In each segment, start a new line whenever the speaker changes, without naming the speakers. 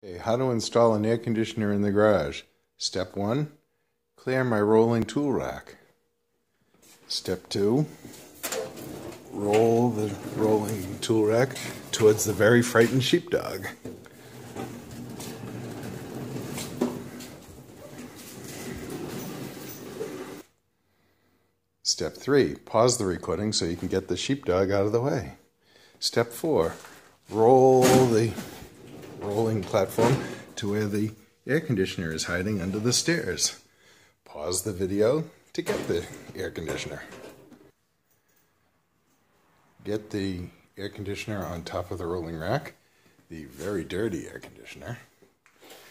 Okay, how to install an air conditioner in the garage. Step 1, clear my rolling tool rack. Step 2, roll the rolling tool rack towards the very frightened sheepdog. Step 3, pause the recording so you can get the sheepdog out of the way. Step 4, roll the rolling platform to where the air conditioner is hiding under the stairs. Pause the video to get the air conditioner. Get the air conditioner on top of the rolling rack, the very dirty air conditioner.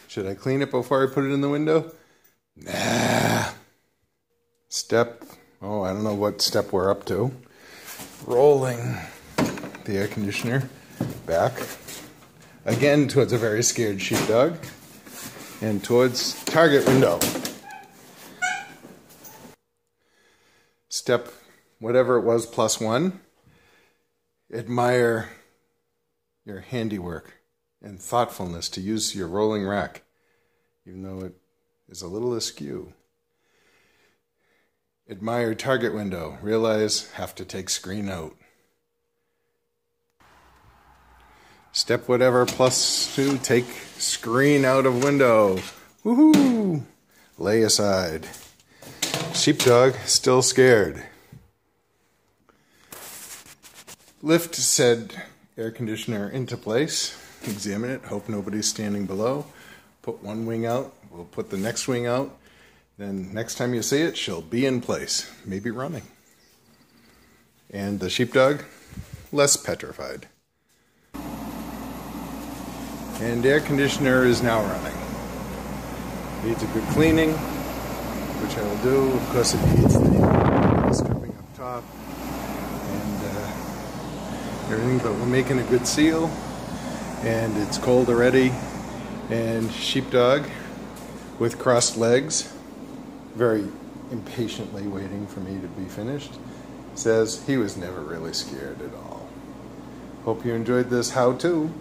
Should I clean it before I put it in the window? Nah. I don't know what step we're up to. Rolling the air conditioner back, again towards a very scared sheepdog, and towards target window. Step whatever it was +1, admire your handiwork and thoughtfulness to use your rolling rack, even though it is a little askew. Admire target window. Realize have to take screen out. Step whatever +2, take screen out of window. Woohoo! Lay aside. Sheepdog still scared. Lift said air conditioner into place. Examine it. Hope nobody's standing below. Put one wing out. We'll put the next wing out. Then next time you see it, she'll be in place, maybe running. And the sheepdog, less petrified. And the air conditioner is now running. Needs a good cleaning, which I will do. Of course it needs the stripping up top and everything, but we're making a good seal. And it's cold already. And sheepdog with crossed legs, very impatiently waiting for me to be finished, says he was never really scared at all. Hope you enjoyed this how-to.